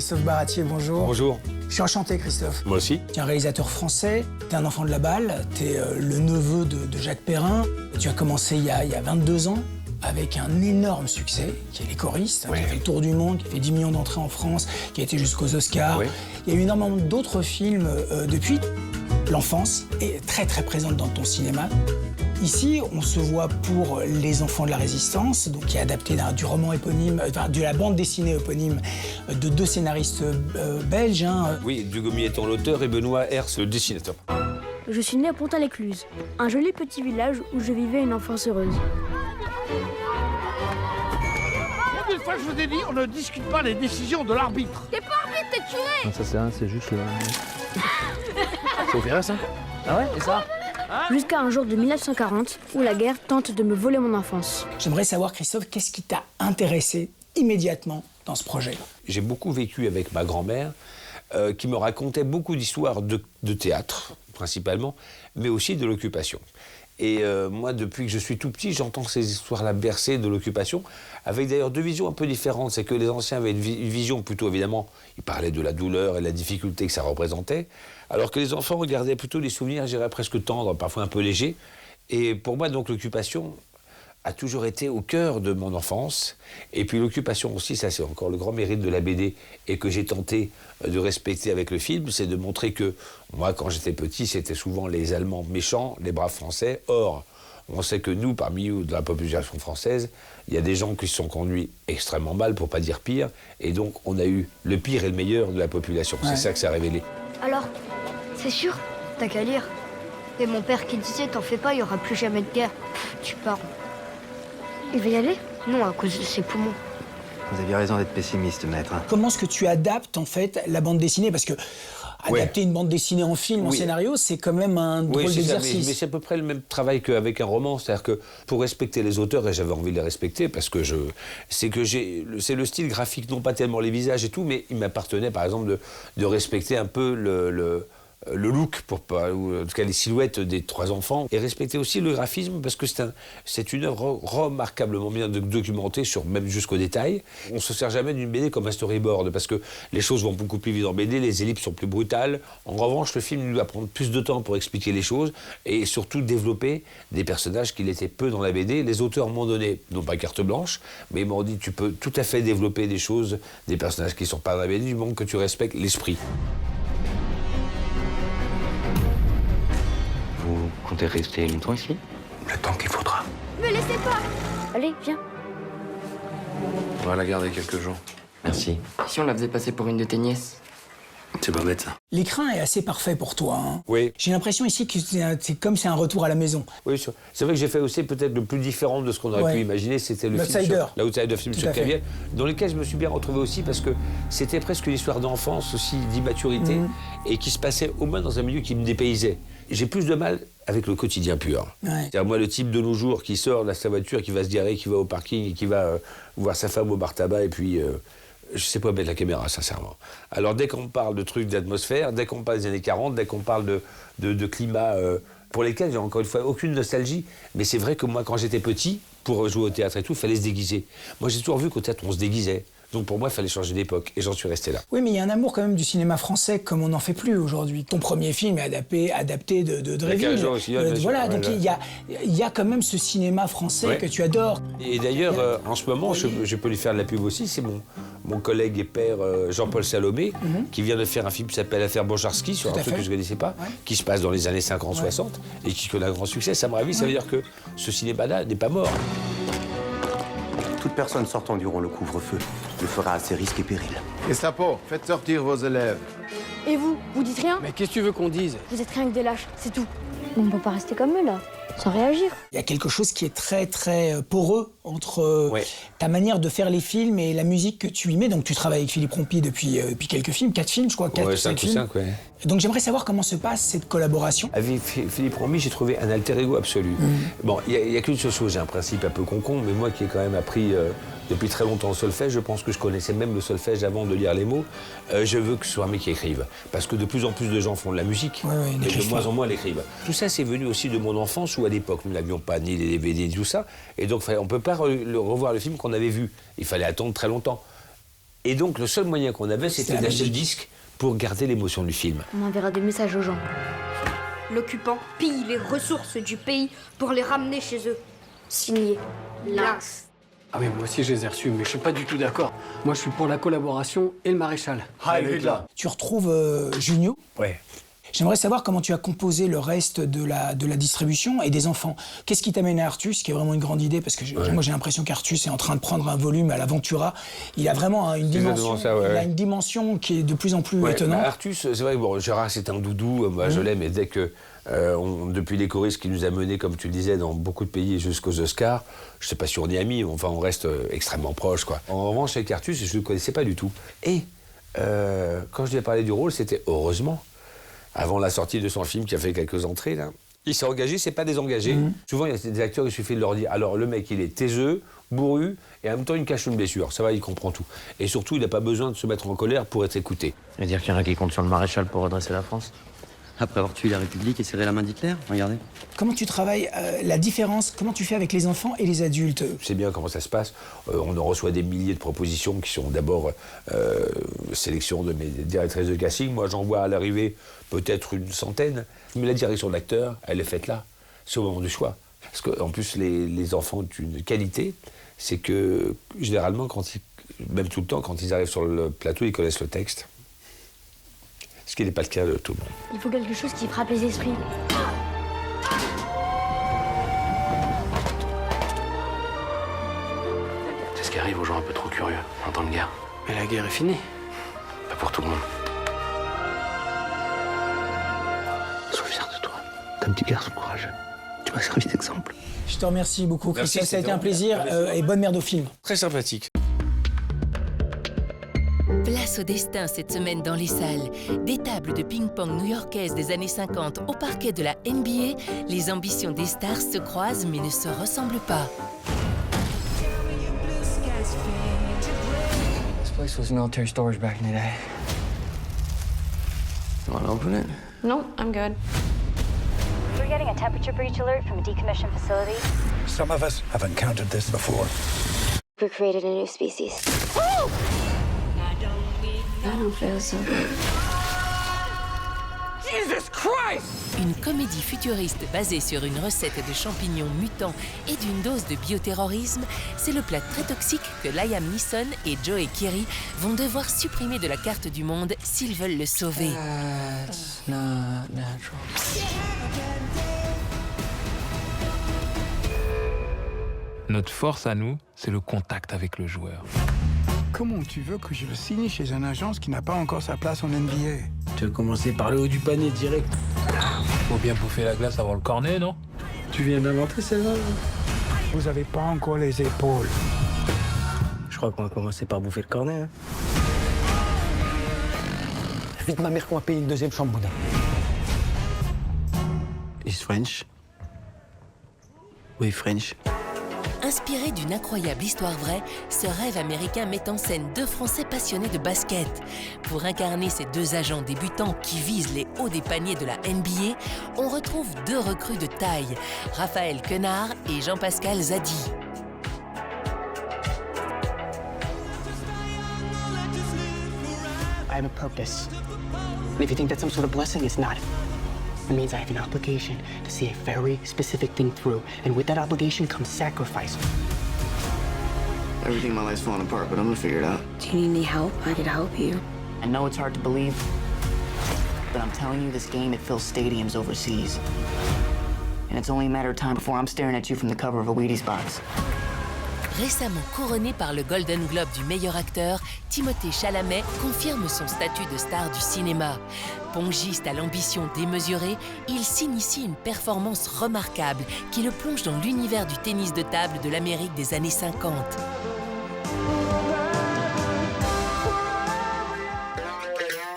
Christophe Baratier, bonjour. Bonjour. Je suis enchanté, Christophe. Moi aussi. Tu es un réalisateur français, tu es un enfant de la balle, tu es le neveu de Jacques Perrin. Tu as commencé il y a 22 ans avec un énorme succès, qui est Les Choristes, qui a fait le tour du monde, qui a fait 10 millions d'entrées en France, qui a été jusqu'aux Oscars. Oui. Il y a eu énormément d'autres films depuis. L'enfance est très très présente dans ton cinéma. Ici, on se voit pour Les Enfants de la Résistance, donc qui est adapté du roman éponyme, de la bande dessinée éponyme de deux scénaristes belges. Oui, Dugomy étant l'auteur et Benoît Hers le dessinateur. Je suis né à Pontin-l'Écluse, un joli petit village où je vivais une enfance heureuse. Une fois que je vous ai dit, on ne discute pas les décisions de l'arbitre. T'es pas arbitre, t'es tué! Non, ça c'est rien, c'est juste le... C'est opéré ça? Ah ouais, et ça? Jusqu'à un jour de 1940, où la guerre tente de me voler mon enfance. J'aimerais savoir, Christophe, qu'est-ce qui t'a intéressé immédiatement dans ce projet? J'ai beaucoup vécu avec ma grand-mère, qui me racontait beaucoup d'histoires de théâtre, principalement, mais aussi de l'occupation. Et moi, depuis que je suis tout petit, j'entends ces histoires-là bercées de l'occupation, avec d'ailleurs deux visions un peu différentes. C'est que les anciens avaient une vision plutôt, évidemment, ils parlaient de la douleur et de la difficulté que ça représentait, alors que les enfants regardaient plutôt des souvenirs, je dirais, presque tendres, parfois un peu légers. Et pour moi, donc, l'occupation a toujours été au cœur de mon enfance. Et puis l'occupation aussi, ça c'est encore le grand mérite de la BD, et que j'ai tenté de respecter avec le film, c'est de montrer que moi, quand j'étais petit, c'était souvent les Allemands méchants, les braves Français. Or, on sait que nous, parmi nous, de la population française, il y a des gens qui se sont conduits extrêmement mal, pour pas dire pire, et donc on a eu le pire et le meilleur de la population. Ouais. C'est ça que ça a révélé. Alors, c'est sûr, t'as qu'à lire. Et mon père qui disait, t'en fais pas, il y aura plus jamais de guerre. Tu parles. Il va y aller? Non, à cause de ses poumons. Vous aviez raison d'être pessimiste, maître. Comment est-ce que tu adaptes, en fait, la bande dessinée? Parce que adapter une bande dessinée en film, en scénario, c'est quand même un drôle d'exercice. Mais c'est à peu près le même travail qu'avec un roman. C'est-à-dire que pour respecter les auteurs, et j'avais envie de les respecter, parce que c'est le style graphique, non pas tellement les visages et tout, mais il m'appartenait, par exemple, de respecter un peu le look, ou en tout cas les silhouettes des trois enfants, et respecter aussi le graphisme, parce que c'est une œuvre remarquablement bien documentée, même jusqu'au détail. On ne se sert jamais d'une BD comme un storyboard, parce que les choses vont beaucoup plus vite en BD, les ellipses sont plus brutales. En revanche, le film doit prendre plus de temps pour expliquer les choses, et surtout développer des personnages qu'il était peu dans la BD. Les auteurs m'ont donné, non pas carte blanche, mais ils m'ont dit tu peux tout à fait développer des choses, des personnages qui ne sont pas dans la BD, du moment que tu respectes l'esprit. Vous comptez rester longtemps ici? Le temps qu'il faudra. Me laissez pas! Allez, viens. On va la garder quelques jours. Merci. Si on la faisait passer pour une de tes nièces? C'est pas bête, ça. L'écrin est assez parfait pour toi. Hein. Oui. J'ai l'impression ici que c'est comme c'est un retour à la maison. Oui, c'est vrai que j'ai fait aussi peut-être le plus différent de ce qu'on aurait pu imaginer, c'était le film sur l'Outsider, film sur Caviel, dans lequel je me suis bien retrouvé aussi, parce que c'était presque une histoire d'enfance aussi, d'immaturité, et qui se passait au moins dans un milieu qui me dépaysait. J'ai plus de mal avec le quotidien pur. Ouais. C'est-à-dire moi, le type de nos jours qui sort de sa voiture, qui va se garer, qui va au parking, et qui va voir sa femme au bar tabac, et puis... je sais pas mettre la caméra, sincèrement. Alors, dès qu'on parle de trucs d'atmosphère, dès qu'on parle des années 40, dès qu'on parle de climat pour lesquels j'ai encore une fois aucune nostalgie, mais c'est vrai que moi, quand j'étais petit, pour jouer au théâtre et tout, il fallait se déguiser. Moi, j'ai toujours vu qu'au théâtre, on se déguisait. Donc pour moi, il fallait changer d'époque, et j'en suis resté là. Oui, mais il y a un amour quand même du cinéma français, comme on n'en fait plus aujourd'hui. Ton premier film est adapté de Dréville. Voilà, donc il y a quand même ce cinéma français que tu adores. Et d'ailleurs, en ce moment, je peux lui faire de la pub aussi, c'est mon collègue et père Jean-Paul Salomé, qui vient de faire un film qui s'appelle Affaire Boncharski, sur un truc que je ne connaissais pas, qui se passe dans les années 50-60, et qui connaît un grand succès. Ça me ravit, ça veut dire que ce cinéma-là n'est pas mort. Toute personne sortant durant le couvre-feu le fera à ses risques et périls. Gestapo, faites sortir vos élèves. Et vous dites rien? Mais qu'est-ce que tu veux qu'on dise? Vous êtes rien que des lâches, c'est tout. On peut pas rester comme eux, là, sans réagir. Il y a quelque chose qui est très, très poreux entre ta manière de faire les films et la musique que tu y mets. Donc tu travailles avec Philippe Rompier depuis quelques films, 4 films, je crois, 4 ou 5 films. 5, ouais. Donc j'aimerais savoir comment se passe cette collaboration. Avec Philippe Rompier, j'ai trouvé un alter ego absolu. Bon, il y a qu'une seule chose, j'ai un principe un peu concon, mais moi qui ai quand même appris depuis très longtemps le solfège, je pense que je connaissais même le solfège avant de lire les mots. Je veux que ce soit un mec qui écrive. Parce que de plus en plus de gens font de la musique, et de moins en moins l'écrivent. Tout ça, c'est venu aussi de mon enfance, où à l'époque, nous n'avions pas ni les DVD ni tout ça. Et donc, on ne peut pas revoir le film qu'on avait vu. Il fallait attendre très longtemps. Et donc, le seul moyen qu'on avait, c'était la d'acheter le musique. disque pour garder l'émotion du film. On enverra des messages aux gens. L'occupant pille les ressources du pays pour les ramener chez eux. Signé Lynx. Ah oui, moi aussi je les ai reçus, mais je suis pas du tout d'accord. Moi je suis pour la collaboration et le maréchal. Tu retrouves Junio. Ouais. J'aimerais savoir comment tu as composé le reste de la distribution et des enfants. Qu'est-ce qui t'amène à Artus, qui est vraiment une grande idée, parce que moi j'ai l'impression qu'Artus est en train de prendre un volume à l'Aventura. Il a vraiment une dimension, il a une dimension qui est de plus en plus étonnante. Artus, c'est vrai que bon, Gérard c'est un doudou, moi je l'aime, et dès que depuis les choristes qui nous a menés, comme tu le disais, dans beaucoup de pays jusqu'aux Oscars, je sais pas si on est amis, enfin on reste extrêmement proches, quoi. En revanche avec Artus, je ne le connaissais pas du tout. Et quand je lui ai parlé du rôle, c'était heureusement, avant la sortie de son film qui a fait quelques entrées, là, il s'est engagé, c'est pas désengagé. Souvent, il y a des acteurs, il suffit de leur dire, alors le mec, il est taiseux, bourru, et en même temps, il cache une blessure. Ça va, il comprend tout. Et surtout, il n'a pas besoin de se mettre en colère pour être écouté. Et dire qu'il y en a qui comptent sur le maréchal pour redresser la France. Après avoir tué la République et serré la main d'Hitler, regardez. Comment tu travailles la différence, comment tu fais avec les enfants et les adultes? C'est bien comment ça se passe. On en reçoit des milliers de propositions qui sont d'abord sélection de mes directrices de casting. Moi, j'en vois à l'arrivée peut-être une centaine. Mais la direction de l'acteur, elle est faite là. C'est au moment du choix. Parce qu'en plus, les enfants ont une qualité, c'est que généralement, même tout le temps, quand ils arrivent sur le plateau, ils connaissent le texte. Ce qui n'est pas le cas de tout le monde. Il faut quelque chose qui frappe les esprits. C'est ce qui arrive aux gens un peu trop curieux en temps de guerre. Mais la guerre est finie. Pas pour tout le monde. Sois fier de toi. T'es un petit garçon courageux. Tu m'as servi d'exemple. Je te remercie beaucoup, Merci, Christophe, ça a été un plaisir et bonne merde au film. Très sympathique. Place au destin cette semaine dans les salles. Des tables de ping-pong new-yorkaises des années 50 au parquet de la NBA, les ambitions des stars se croisent mais ne se ressemblent pas. This place was military storage back in the day. You wanna open it? No, I'm good. We're getting a temperature breach alert from a decommissioned facility. Some of us have encountered this before. We created a new species. I don't feel so good. Jesus Christ! Une comédie futuriste basée sur une recette de champignons mutants et d'une dose de bioterrorisme, c'est le plat très toxique que Liam Neeson et Joe Keery vont devoir supprimer de la carte du monde s'ils veulent le sauver. That's not natural. Notre force à nous, c'est le contact avec le joueur. Comment tu veux que je le signe chez une agence qui n'a pas encore sa place en NBA? Tu veux commencer par le haut du panier direct. Faut bien bouffer la glace avant le cornet, non? Tu viens d'inventer celle-là? Vous avez pas encore les épaules. Je crois qu'on va commencer par bouffer le cornet. Hein. Vite ma mère qu'on va payer une deuxième chambre, Bouddha. Is French? Oui, French. Inspiré d'une incroyable histoire vraie, ce rêve américain met en scène deux Français passionnés de basket. Pour incarner ces deux agents débutants qui visent les hauts des paniers de la NBA, on retrouve deux recrues de taille, Raphaël Quenard et Jean-Pascal Zadi. I have a purpose. And if you think that's some sort of blessing, it's not. It means I have an obligation to see a very specific thing through. And with that obligation comes sacrifice. Everything in my life's falling apart, but I'm gonna figure it out. Do you need any help? I could help you. I know it's hard to believe, but I'm telling you, this game, it fills stadiums overseas. And it's only a matter of time before I'm staring at you from the cover of a Wheaties box. Récemment couronné par le Golden Globe du meilleur acteur, Timothée Chalamet confirme son statut de star du cinéma. Pongiste à l'ambition démesurée, il signe ici une performance remarquable qui le plonge dans l'univers du tennis de table de l'Amérique des années 50.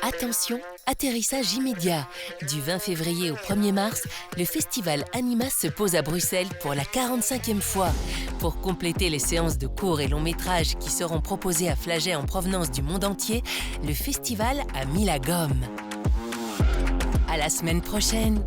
Attention, atterrissage immédiat. Du 20 février au 1er mars, le festival Anima se pose à Bruxelles pour la 45e fois. Pour compléter les séances de courts et longs métrages qui seront proposées à Flagey en provenance du monde entier, le festival a mis la gomme. À la semaine prochaine.